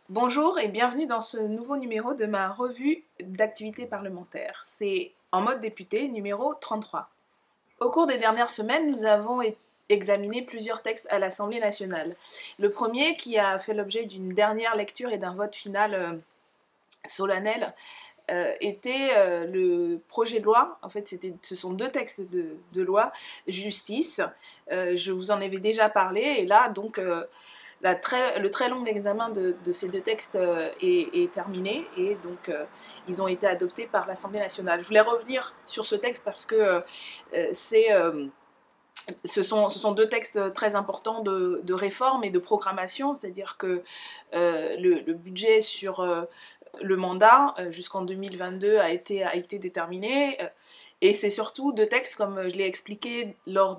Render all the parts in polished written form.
Bonjour et bienvenue dans ce nouveau numéro de ma revue d'activité parlementaire. C'est En mode député numéro 33. Au cours des dernières semaines, nous avons examiné plusieurs textes à l'Assemblée nationale. Le premier, qui a fait l'objet d'une dernière lecture et d'un vote final solennel, était le projet de loi. En fait, ce sont deux textes de loi justice. Je vous en avais déjà parlé et là, donc, le très long examen de ces deux textes est terminé et donc ils ont été adoptés par l'Assemblée nationale. Je voulais revenir sur ce texte parce que ce sont deux textes très importants de réforme et de programmation, c'est-à-dire que le budget sur le mandat jusqu'en 2022 a été déterminé. Et c'est surtout deux textes, comme je l'ai expliqué dans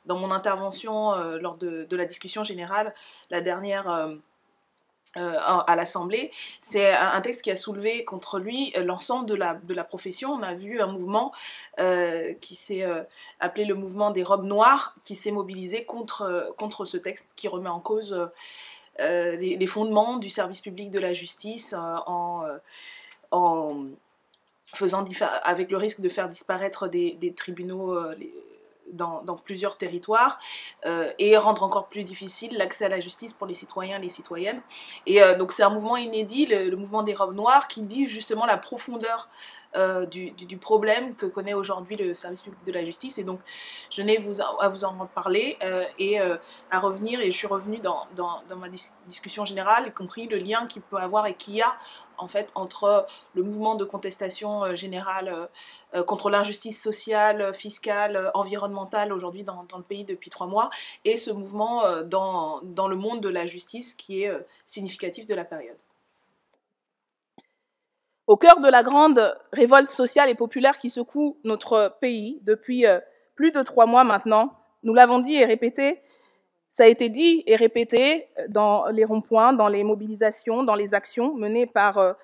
mon intervention lors de la discussion générale, la dernière à l'Assemblée. C'est un texte qui a soulevé contre lui l'ensemble de la profession. On a vu un mouvement qui s'est appelé le mouvement des robes noires, qui s'est mobilisé contre ce texte qui remet en cause les fondements du service public de la justice en faisant avec le risque de faire disparaître des tribunaux dans plusieurs territoires et rendre encore plus difficile l'accès à la justice pour les citoyens et les citoyennes. Et donc c'est un mouvement inédit, le mouvement des robes noires, qui dit justement la profondeur du problème que connaît aujourd'hui le service public de la justice. Et donc je n'ai à vous en parler et à revenir, et je suis revenue dans ma discussion générale, y compris le lien qu'il peut avoir et qu'il y a en fait entre le mouvement de contestation générale contre l'injustice sociale, fiscale, environnementale aujourd'hui dans le pays depuis 3 mois, et ce mouvement dans le monde de la justice qui est significatif de la période. Au cœur de la grande révolte sociale et populaire qui secoue notre pays depuis plus de 3 mois maintenant, nous l'avons dit et répété, ça a été dit et répété dans les ronds-points, dans les mobilisations, dans les actions menées par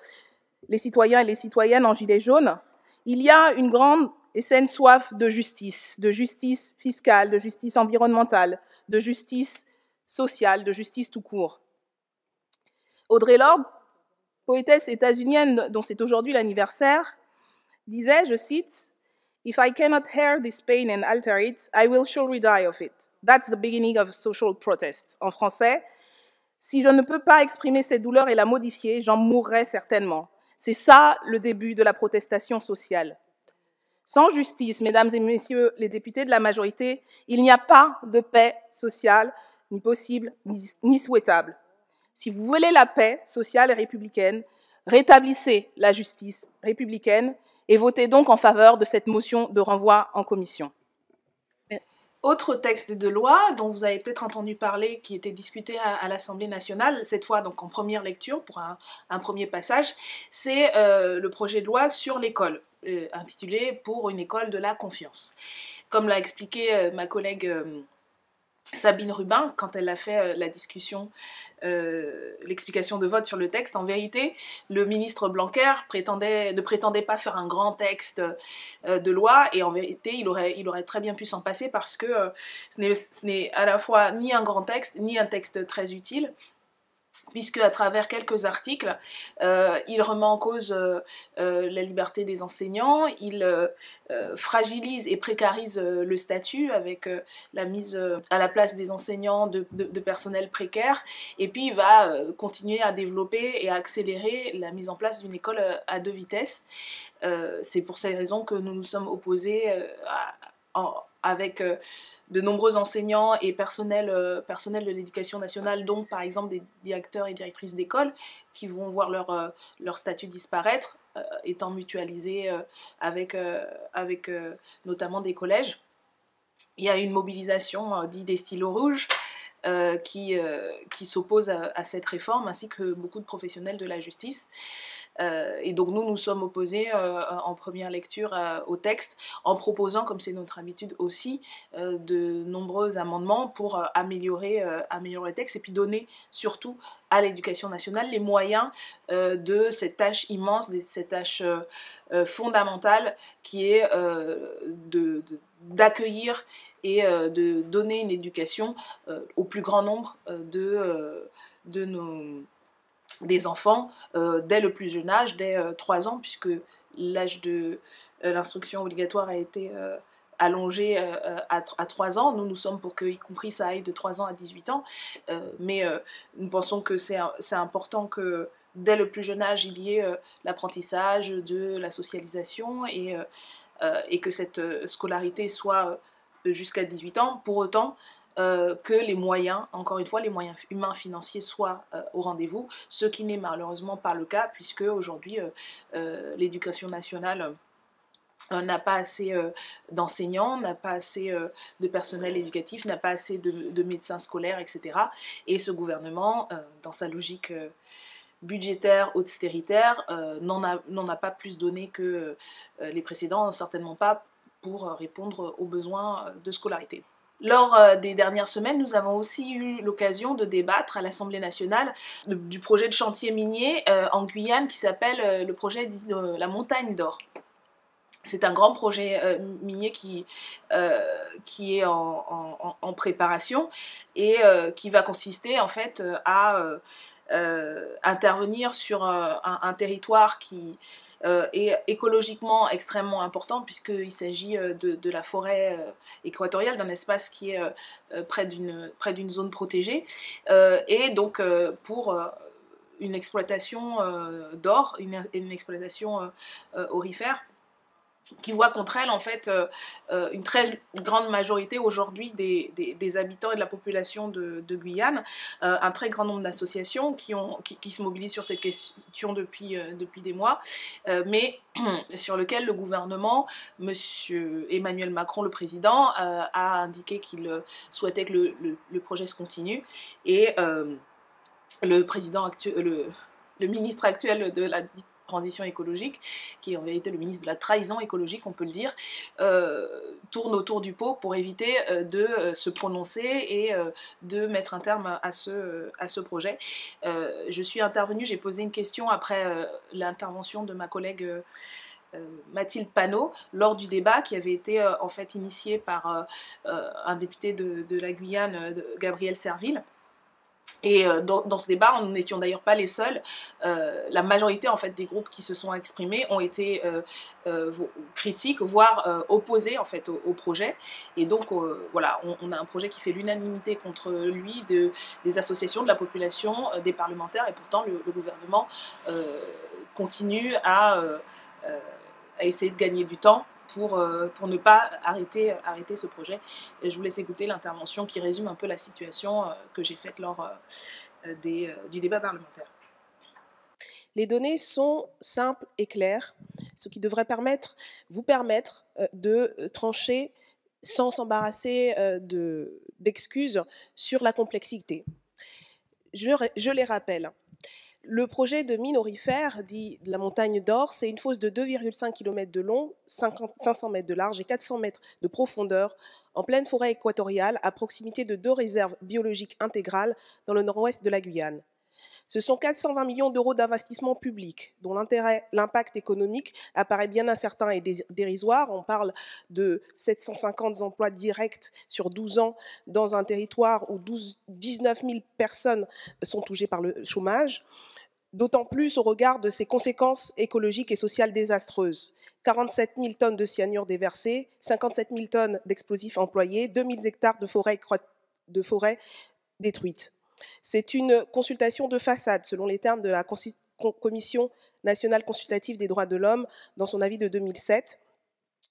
les citoyens et les citoyennes en gilets jaunes. Il y a une grande et saine soif de justice fiscale, de justice environnementale, de justice sociale, de justice tout court. Audre Lorde, poétesse états-unienne dont c'est aujourd'hui l'anniversaire, disait, je cite, « If I cannot hear this pain and alter it, I will surely die of it. That's the beginning of social protest. » En français, « Si je ne peux pas exprimer cette douleur et la modifier, j'en mourrai certainement. » C'est ça le début de la protestation sociale. Sans justice, mesdames et messieurs les députés de la majorité, il n'y a pas de paix sociale, ni possible, ni souhaitable. Si vous voulez la paix sociale et républicaine, rétablissez la justice républicaine et votez donc en faveur de cette motion de renvoi en commission. Autre texte de loi dont vous avez peut-être entendu parler, qui était discuté à l'Assemblée nationale, cette fois donc en première lecture pour un premier passage, c'est le projet de loi sur l'école, intitulé « Pour une école de la confiance ». Comme l'a expliqué ma collègue Sabine Rubin, quand elle a fait la discussion, l'explication de vote sur le texte, en vérité, le ministre Blanquer ne prétendait pas faire un grand texte de loi, et en vérité, il aurait très bien pu s'en passer, parce que ce n'est à la fois ni un grand texte, ni un texte très utile, puisque à travers quelques articles, il remet en cause la liberté des enseignants, il fragilise et précarise le statut avec la mise à la place des enseignants de personnel précaire, et puis il va continuer à développer et à accélérer la mise en place d'une école à 2 vitesses. C'est pour ces raisons que nous nous sommes opposés avec de nombreux enseignants et personnels de l'éducation nationale, dont par exemple des directeurs et directrices d'école, qui vont voir leur statut disparaître, étant mutualisés avec notamment des collèges. Il y a une mobilisation dite des stylos rouges qui s'oppose à cette réforme, ainsi que beaucoup de professionnels de la justice. Et donc nous sommes opposés en première lecture au texte, en proposant, comme c'est notre habitude aussi, de nombreux amendements pour améliorer le texte, et puis donner surtout à l'éducation nationale les moyens de cette tâche immense, de cette tâche fondamentale qui est d'accueillir et de donner une éducation au plus grand nombre de des enfants dès le plus jeune âge, dès 3 ans, puisque l'âge de l'instruction obligatoire a été allongé à 3 ans. Nous sommes pour que, y compris, ça aille de 3 ans à 18 ans. Mais nous pensons que c'est important que dès le plus jeune âge, il y ait l'apprentissage de la socialisation et que cette scolarité soit jusqu'à 18 ans. Pour autant, que les moyens, encore une fois, les moyens humains financiers soient au rendez-vous, ce qui n'est malheureusement pas le cas, puisque aujourd'hui, l'éducation nationale n'a pas assez d'enseignants, n'a pas assez de personnel éducatif, n'a pas assez de médecins scolaires, etc. Et ce gouvernement, dans sa logique budgétaire, austéritaire, n'en a pas plus donné que les précédents, certainement pas pour répondre aux besoins de scolarité. Lors des dernières semaines, nous avons aussi eu l'occasion de débattre à l'Assemblée nationale du projet de chantier minier en Guyane qui s'appelle le projet dit de la Montagne d'Or. C'est un grand projet minier qui est en préparation et qui va consister en fait à intervenir sur un territoire qui est écologiquement extrêmement important, puisqu'il s'agit de la forêt équatoriale, d'un espace qui est près d'une zone protégée, et donc pour une exploitation d'or, une exploitation aurifère, qui voit contre elle en fait une très grande majorité aujourd'hui des habitants et de la population de Guyane, un très grand nombre d'associations qui se mobilisent sur cette question depuis des mois, mais sur lequel le gouvernement, M. Emmanuel Macron, le président, a indiqué qu'il souhaitait que le projet se continue, et le président actuel, le ministre actuel de la transition écologique, qui est en vérité le ministre de la trahison écologique, on peut le dire, tourne autour du pot pour éviter de se prononcer et de mettre un terme à ce projet. Je suis intervenue, j'ai posé une question après l'intervention de ma collègue Mathilde Panot lors du débat qui avait été en fait initié par un député de la Guyane, Gabriel Serville. Et dans ce débat, nous n'étions d'ailleurs pas les seuls. La majorité en fait des groupes qui se sont exprimés ont été critiques, voire opposés en fait au projet. Et donc voilà, on a un projet qui fait l'unanimité contre lui, des associations, de la population, des parlementaires, et pourtant le gouvernement continue à essayer de gagner du temps pour ne pas arrêter ce projet. Et je vous laisse écouter l'intervention qui résume un peu la situation que j'ai faite lors du débat parlementaire. Les données sont simples et claires, ce qui devrait vous permettre de trancher sans s'embarrasser d'excuses sur la complexité. Je les rappelle. Le projet de mine aurifère, dit de la Montagne d'Or, c'est une fosse de 2,5 km de long, 500 mètres de large et 400 mètres de profondeur, en pleine forêt équatoriale, à proximité de 2 réserves biologiques intégrales dans le nord-ouest de la Guyane. Ce sont 420 millions d'euros d'investissement public, dont l'impact économique apparaît bien incertain et dérisoire. On parle de 750 emplois directs sur 12 ans dans un territoire où 19 000 personnes sont touchées par le chômage, d'autant plus au regard de ses conséquences écologiques et sociales désastreuses. 47 000 tonnes de cyanure déversées, 57 000 tonnes d'explosifs employés, 2 000 hectares de forêt détruites. C'est une consultation de façade, selon les termes de la Commission nationale consultative des droits de l'homme dans son avis de 2007.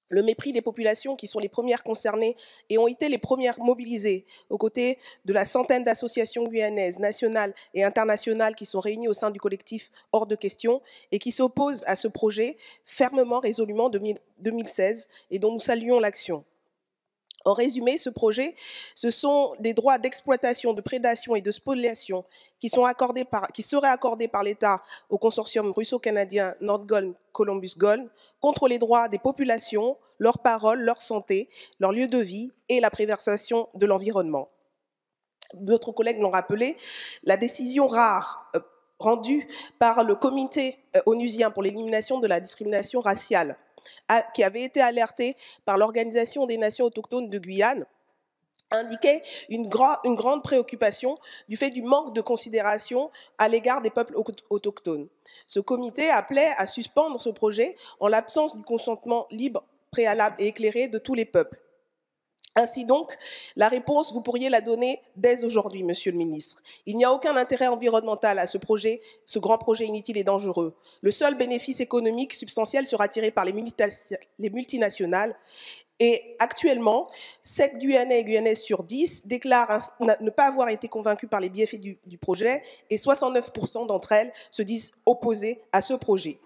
Le mépris des populations qui sont les premières concernées et ont été les premières mobilisées aux côtés de la centaine d'associations guyanaises, nationales et internationales qui sont réunies au sein du collectif Hors de question et qui s'opposent à ce projet fermement, résolument depuis 2016 et dont nous saluons l'action. En résumé, ce projet, ce sont des droits d'exploitation, de prédation et de spoliation qui seraient accordés par l'État au consortium russo-canadien Nordgold-Columbus Gold contre les droits des populations, leurs paroles, leur santé, leur lieu de vie et la préservation de l'environnement. D'autres collègues l'ont rappelé, la décision rare rendue par le comité onusien pour l'élimination de la discrimination raciale, qui avait été alerté par l'Organisation des Nations autochtones de Guyane, indiquait une grande préoccupation du fait du manque de considération à l'égard des peuples autochtones. Ce comité appelait à suspendre ce projet en l'absence du consentement libre, préalable et éclairé de tous les peuples. Ainsi donc, la réponse, vous pourriez la donner dès aujourd'hui, Monsieur le ministre. Il n'y a aucun intérêt environnemental à ce projet, ce grand projet inutile et dangereux. Le seul bénéfice économique substantiel sera tiré par les multinationales. Et actuellement, 7 Guyanais et Guyanaises sur 10 déclarent ne pas avoir été convaincus par les bienfaits du projet et 69% d'entre elles se disent opposées à ce projet.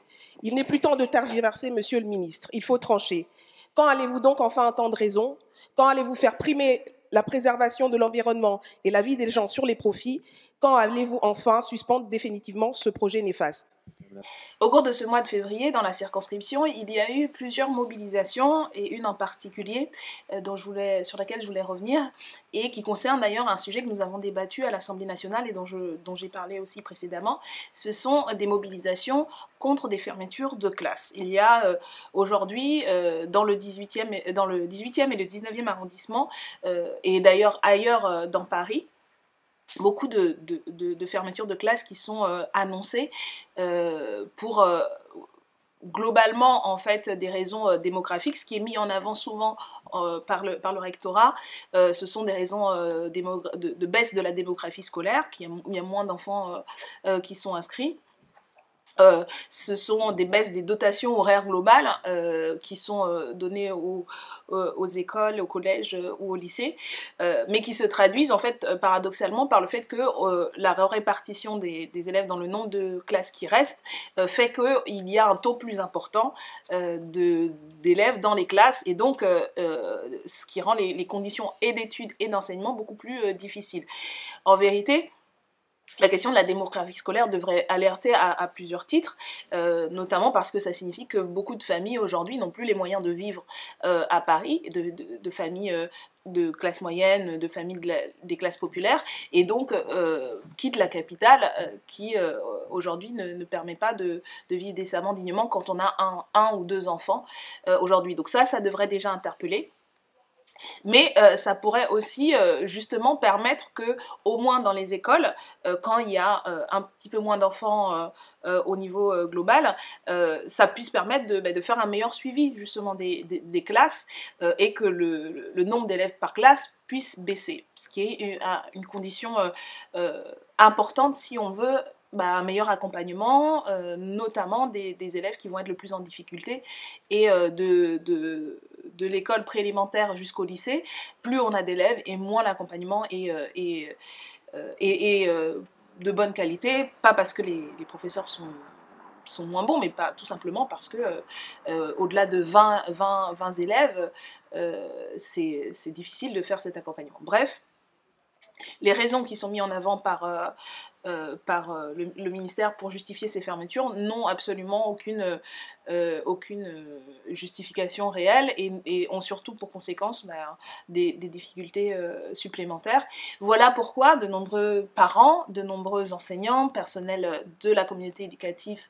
Il n'est plus temps de tergiverser, Monsieur le ministre. Il faut trancher. Quand allez-vous donc enfin entendre raison? Quand allez-vous faire primer la préservation de l'environnement et la vie des gens sur les profits? Quand allez-vous enfin suspendre définitivement ce projet néfaste? Au cours de ce mois de février, dans la circonscription, il y a eu plusieurs mobilisations, et une en particulier sur laquelle je voulais revenir, et qui concerne d'ailleurs un sujet que nous avons débattu à l'Assemblée nationale et dont j'ai parlé aussi précédemment. Ce sont des mobilisations contre des fermetures de classes. Il y a aujourd'hui, dans le 18e et le 19e arrondissement, et d'ailleurs ailleurs dans Paris, beaucoup de fermetures de classes qui sont annoncées pour globalement en fait des raisons démographiques. Ce qui est mis en avant souvent par le rectorat, ce sont des raisons de baisse de la démographie scolaire, qu'il y a moins d'enfants qui sont inscrits. Ce sont des baisses des dotations horaires globales qui sont données aux écoles, aux collèges ou au lycée, mais qui se traduisent en fait paradoxalement par le fait que la répartition des élèves dans le nombre de classes qui restent fait qu'il y a un taux plus important d'élèves dans les classes, et donc ce qui rend les conditions et d'études et d'enseignement beaucoup plus difficiles. En vérité, la question de la démographie scolaire devrait alerter à plusieurs titres, notamment parce que ça signifie que beaucoup de familles aujourd'hui n'ont plus les moyens de vivre à Paris, de familles de classe moyenne, de familles des classes populaires, et donc quittent la capitale qui aujourd'hui ne permet pas de vivre décemment, dignement quand on a un ou deux enfants aujourd'hui. Donc ça devrait déjà interpeller. Mais ça pourrait aussi justement permettre que, au moins dans les écoles, quand il y a un petit peu moins d'enfants au niveau global, ça puisse permettre de faire un meilleur suivi justement des classes et que le nombre d'élèves par classe puisse baisser, ce qui est une condition importante si on veut un meilleur accompagnement, notamment des élèves qui vont être le plus en difficulté, et de l'école préélémentaire jusqu'au lycée, plus on a d'élèves et moins l'accompagnement est de bonne qualité, pas parce que les professeurs sont moins bons, mais tout simplement parce que au-delà de 20 élèves, c'est difficile de faire cet accompagnement. Bref, les raisons qui sont mises en avant par le ministère pour justifier ces fermetures n'ont absolument aucune justification réelle et ont surtout pour conséquence des difficultés supplémentaires. Voilà pourquoi de nombreux parents, de nombreux enseignants, personnels de la communauté éducative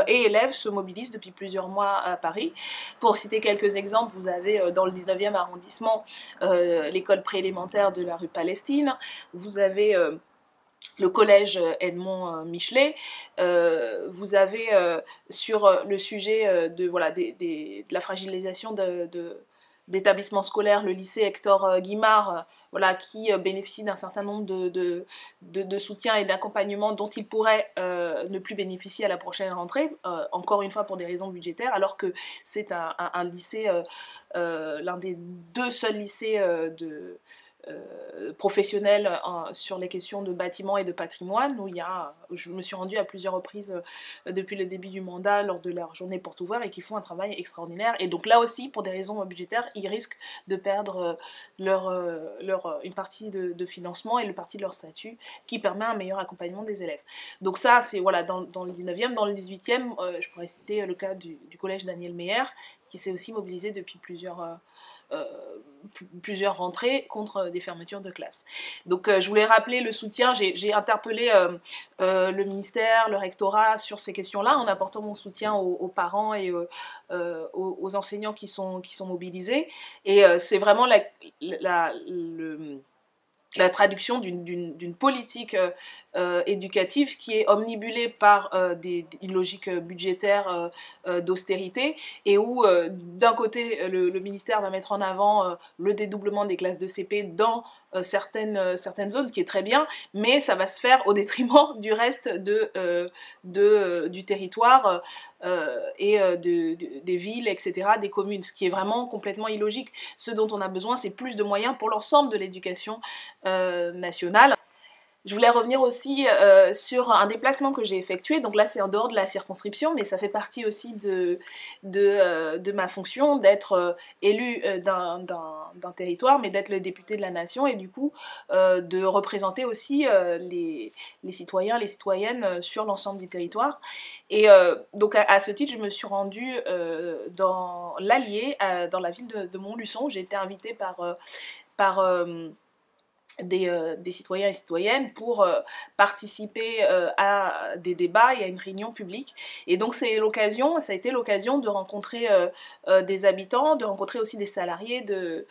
et élèves se mobilisent depuis plusieurs mois à Paris. Pour citer quelques exemples, vous avez dans le 19e arrondissement l'école préélémentaire de la rue Palestine, vous avez le collège Edmond Michelet, vous avez sur le sujet de la fragilisation d'établissements scolaires, le lycée Hector Guimard, qui bénéficie d'un certain nombre de soutiens et d'accompagnement dont il pourrait ne plus bénéficier à la prochaine rentrée, encore une fois pour des raisons budgétaires, alors que c'est un lycée, l'un des deux seuls lycées professionnels sur les questions de bâtiments et de patrimoine, où je me suis rendue à plusieurs reprises depuis le début du mandat lors de leur journée porte ouverte, et qui font un travail extraordinaire. Et donc là aussi, pour des raisons budgétaires, ils risquent de perdre une partie de financement et une partie de leur statut qui permet un meilleur accompagnement des élèves. Donc ça, c'est dans le 19e. Dans le 18e, je pourrais citer le cas du collège Daniel Meyer, qui s'est aussi mobilisé depuis plusieurs plusieurs rentrées contre des fermetures de classes. Donc je voulais rappeler le soutien, j'ai interpellé le ministère, le rectorat sur ces questions-là en apportant mon soutien aux parents et aux enseignants qui sont mobilisés. Et c'est vraiment la traduction d'une politique éducative qui est omnibulée par une logique budgétaire d'austérité et où d'un côté le ministère va mettre en avant le dédoublement des classes de CP dans certaines zones, ce qui est très bien, mais ça va se faire au détriment du reste du territoire et des villes, etc., des communes, ce qui est vraiment complètement illogique. Ce dont on a besoin, c'est plus de moyens pour l'ensemble de l'éducation nationale. Je voulais revenir aussi sur un déplacement que j'ai effectué. Donc là, c'est en dehors de la circonscription, mais ça fait partie aussi de ma fonction d'être élu d'un territoire, mais d'être le député de la nation et du coup de représenter aussi les citoyens, les citoyennes sur l'ensemble du territoire. Et donc à ce titre, je me suis rendue dans l'Allier, dans la ville de Montluçon. J'ai été invitée par des citoyens et citoyennes pour participer à des débats et à une réunion publique. Et donc ça a été l'occasion de rencontrer des habitants, de rencontrer aussi des salariés du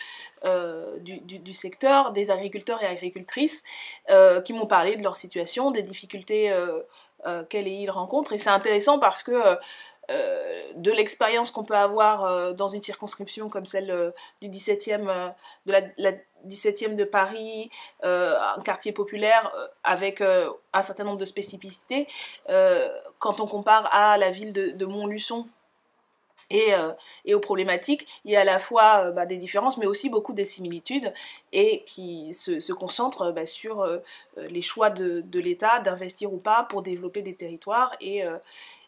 secteur, des agriculteurs et agricultrices qui m'ont parlé de leur situation, des difficultés qu'elles et ils rencontrent. Et c'est intéressant parce que de l'expérience qu'on peut avoir dans une circonscription comme celle du 17e, de la 17e de Paris, un quartier populaire avec un certain nombre de spécificités, quand on compare à la ville de Montluçon et aux problématiques, il y a à la fois des différences, mais aussi beaucoup de similitudes, et qui se concentrent sur les choix de l'État d'investir ou pas pour développer des territoires, et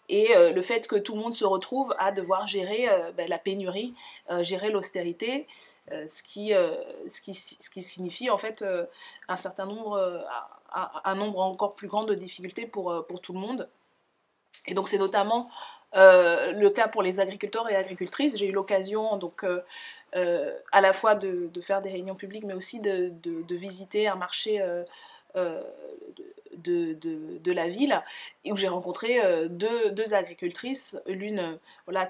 le fait que tout le monde se retrouve à devoir gérer la pénurie, gérer l'austérité, ce qui signifie en fait un certain nombre, un nombre encore plus grand de difficultés pour tout le monde. Et donc c'est notamment le cas pour les agriculteurs et agricultrices. J'ai eu l'occasion donc à la fois de faire des réunions publiques, mais aussi de visiter un marché de la ville, et où j'ai rencontré deux agricultrices, l'une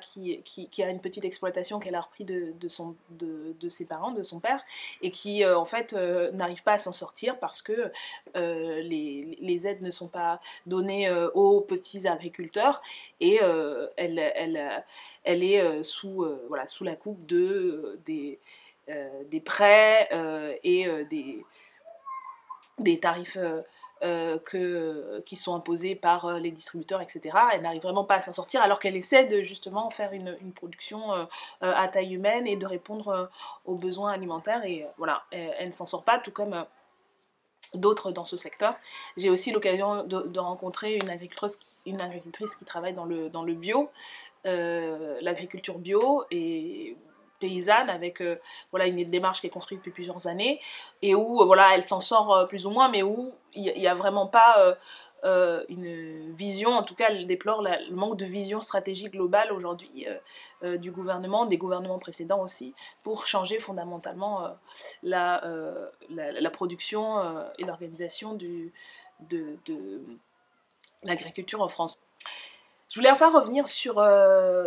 qui a une petite exploitation qu'elle a repris de ses parents, de son père, et qui en fait n'arrive pas à s'en sortir parce que les aides ne sont pas données aux petits agriculteurs, et elle est sous la coupe des prêts et des tarifs qui sont imposés par les distributeurs, etc. Elle n'arrive vraiment pas à s'en sortir, alors qu'elle essaie de justement faire une production à taille humaine et de répondre aux besoins alimentaires, et elle ne s'en sort pas, tout comme d'autres dans ce secteur. J'ai aussi l'occasion de rencontrer une agricultrice qui travaille dans le bio, l'agriculture bio et paysanne, avec une démarche qui est construite depuis plusieurs années, et où elle s'en sort plus ou moins, mais où il n'y a vraiment pas une vision. En tout cas, elle déplore le manque de vision stratégique globale aujourd'hui du gouvernement, des gouvernements précédents aussi, pour changer fondamentalement la production et l'organisation de l'agriculture en France. Je voulais enfin revenir sur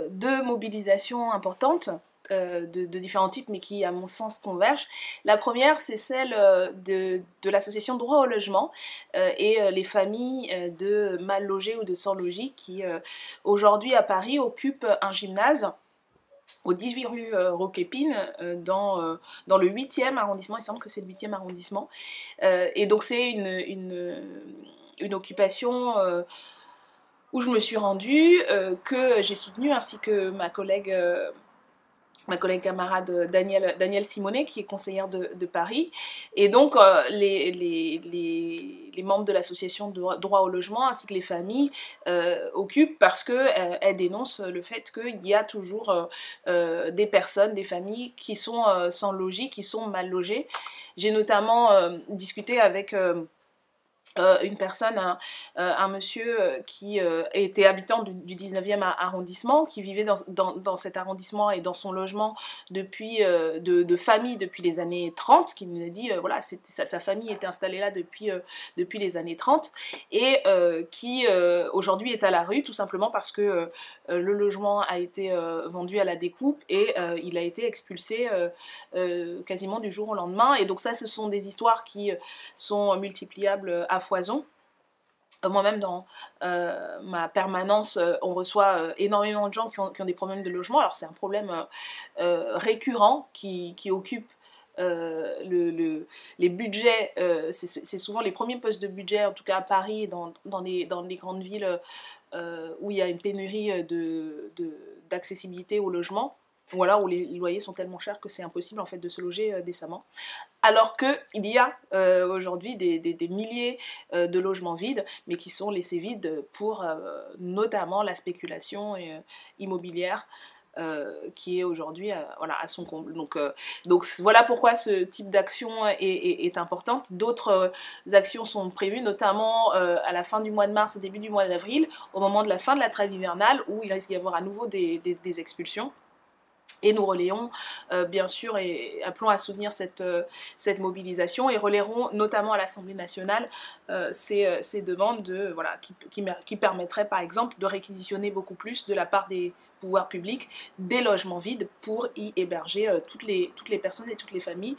deux mobilisations importantes de différents types, mais qui, à mon sens, convergent. La première, c'est celle de l'association Droit au logement et les familles de mal logés ou de sans logis qui, aujourd'hui, à Paris, occupent un gymnase au 18 rue Roquépine, dans le 8e arrondissement. Il semble que c'est le 8e arrondissement. Et donc, c'est une occupation où je me suis rendue, que j'ai soutenue, ainsi que ma collègue camarade Danielle Simonet, qui est conseillère de Paris. Et donc, les membres de l'association Droit au logement, ainsi que les familles, occupent parce qu'elles dénoncent le fait qu'il y a toujours des personnes, des familles qui sont sans logis, qui sont mal logées. J'ai notamment discuté avec une personne, un monsieur qui était habitant du 19e arrondissement, qui vivait dans cet arrondissement et dans son logement depuis, de famille depuis les années 30, qui nous a dit, voilà, sa famille était installée là depuis les années 30, et qui aujourd'hui est à la rue, tout simplement parce que le logement a été vendu à la découpe, et il a été expulsé quasiment du jour au lendemain. Et donc ça, ce sont des histoires qui sont multipliables à foison. Moi-même, dans ma permanence, on reçoit énormément de gens qui ont des problèmes de logement. Alors c'est un problème récurrent qui occupe les budgets. C'est souvent les premiers postes de budget, en tout cas à Paris et dans les grandes villes où il y a une pénurie d'accessibilité au logement, ou alors où les loyers sont tellement chers que c'est impossible en fait de se loger décemment. Alors qu'il y a aujourd'hui des milliers de logements vides, mais qui sont laissés vides pour notamment la spéculation immobilière, qui est aujourd'hui voilà, à son comble. Donc voilà pourquoi ce type d'action est importante. D'autres actions sont prévues, notamment à la fin du mois de mars et début du mois d'avril, au moment de la fin de la trêve hivernale, où il risque d'y avoir à nouveau des expulsions. Et nous relayons bien sûr et appelons à soutenir cette mobilisation, et relayerons notamment à l'Assemblée nationale ces demandes voilà, qui permettraient par exemple de réquisitionner beaucoup plus de la part des pouvoirs publics des logements vides pour y héberger toutes les personnes et toutes les familles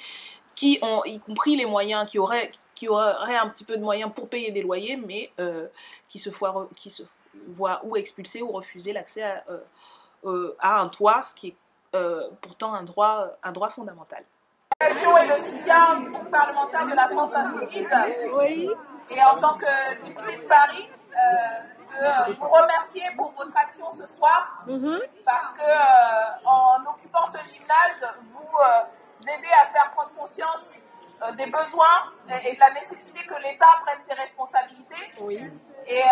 qui ont, y compris les moyens, qui auraient un petit peu de moyens pour payer des loyers, mais qui se voient ou expulsés ou refuser l'accès à un toit, ce qui est pourtant un droit fondamental. Et le soutien du groupe parlementaire de la France Insoumise, oui. Et en tant que député de Paris, de vous remercier pour votre action ce soir, parce que en occupant ce gymnase, vous aidez à faire prendre conscience des besoins et de la nécessité que l'État prenne ses responsabilités. Oui. Et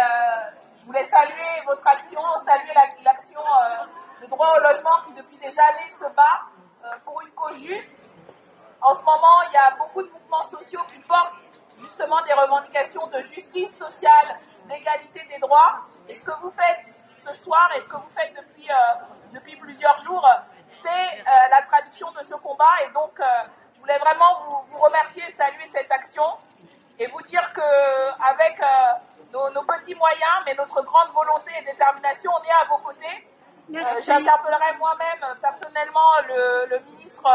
je voulais saluer votre action, saluer l'action le droit au logement qui depuis des années se bat pour une cause juste. En ce moment, il y a beaucoup de mouvements sociaux qui portent justement des revendications de justice sociale, d'égalité des droits. Et ce que vous faites ce soir et ce que vous faites depuis plusieurs jours, c'est la traduction de ce combat. Et donc, je voulais vraiment vous remercier et saluer cette action et vous dire qu'avec nos petits moyens, mais notre grande volonté et détermination, on est à vos côtés. J'interpellerai moi-même personnellement le ministre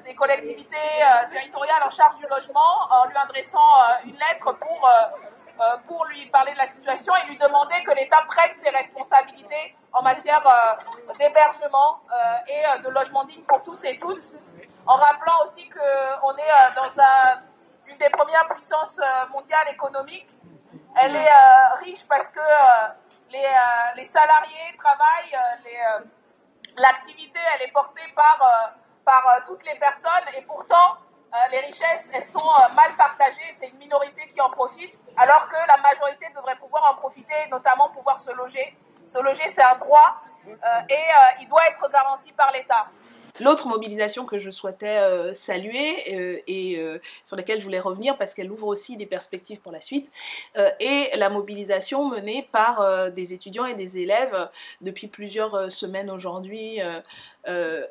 des collectivités territoriales en charge du logement en lui adressant une lettre pour lui parler de la situation et lui demander que l'État prenne ses responsabilités en matière d'hébergement et de logement digne pour tous et toutes, en rappelant aussi qu'on est dans une des premières puissances mondiales économiques. Elle est riche parce que les salariés travaillent, l'activité elle est portée par toutes les personnes, et pourtant les richesses elles sont mal partagées, c'est une minorité qui en profite, alors que la majorité devrait pouvoir en profiter, notamment pouvoir se loger. Se loger c'est un droit et il doit être garanti par l'État. L'autre mobilisation que je souhaitais saluer et sur laquelle je voulais revenir parce qu'elle ouvre aussi des perspectives pour la suite est la mobilisation menée par des étudiants et des élèves depuis plusieurs semaines aujourd'hui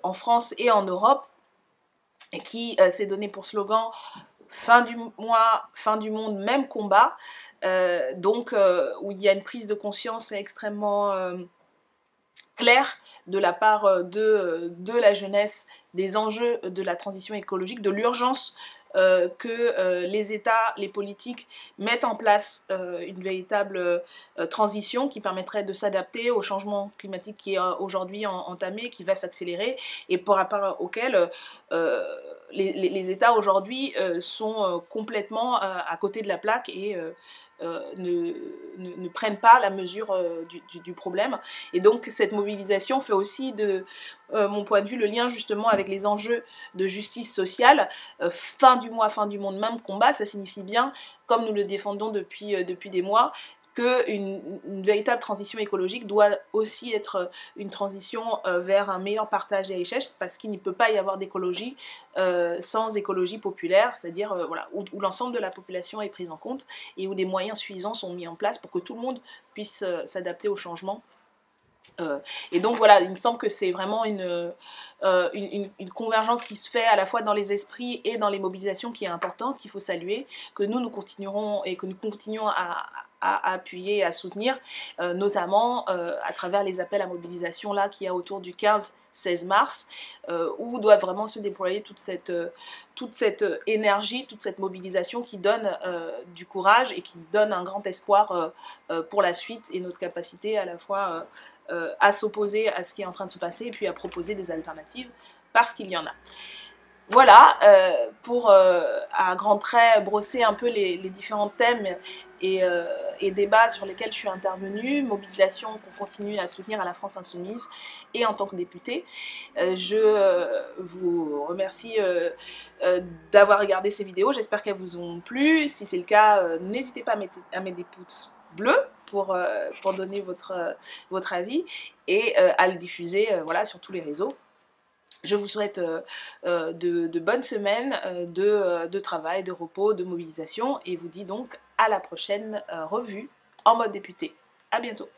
en France et en Europe, et qui s'est donné pour slogan « Fin du mois, fin du monde, même combat », où il y a une prise de conscience extrêmement clair de la part de la jeunesse des enjeux de la transition écologique, de l'urgence que les États, les politiques mettent en place une véritable transition qui permettrait de s'adapter au changement climatique qui est aujourd'hui entamé, qui va s'accélérer, et par rapport auquel les États aujourd'hui sont complètement à côté de la plaque et ne prennent pas la mesure du problème. Et donc cette mobilisation fait aussi de mon point de vue le lien justement avec les enjeux de justice sociale. Fin du mois, fin du monde, même combat, ça signifie bien, comme nous le défendons depuis des mois, qu'une véritable transition écologique doit aussi être une transition vers un meilleur partage des richesses, parce qu'il ne peut pas y avoir d'écologie sans écologie populaire, c'est-à-dire voilà, où l'ensemble de la population est prise en compte et où des moyens suffisants sont mis en place pour que tout le monde puisse s'adapter au changement. Et donc voilà, il me semble que c'est vraiment une convergence qui se fait à la fois dans les esprits et dans les mobilisations qui est importante, qu'il faut saluer, que nous continuerons et que nous continuons à appuyer et à soutenir, notamment à travers les appels à mobilisation là qu'il y a autour du 15-16 mars, où doit vraiment se déployer toute cette énergie, toute cette mobilisation qui donne du courage et qui donne un grand espoir pour la suite et notre capacité à la fois à s'opposer à ce qui est en train de se passer et puis à proposer des alternatives parce qu'il y en a. Voilà, pour à grands traits brosser un peu les différents thèmes et débats sur lesquels je suis intervenue, mobilisation qu'on continue à soutenir à la France Insoumise et en tant que députée. Je vous remercie d'avoir regardé ces vidéos, j'espère qu'elles vous ont plu. Si c'est le cas, n'hésitez pas à mettre des pouces bleus pour donner votre avis et à le diffuser voilà, sur tous les réseaux. Je vous souhaite de bonnes semaines de travail, de repos, de mobilisation et vous dis donc à la prochaine revue en mode député. À bientôt.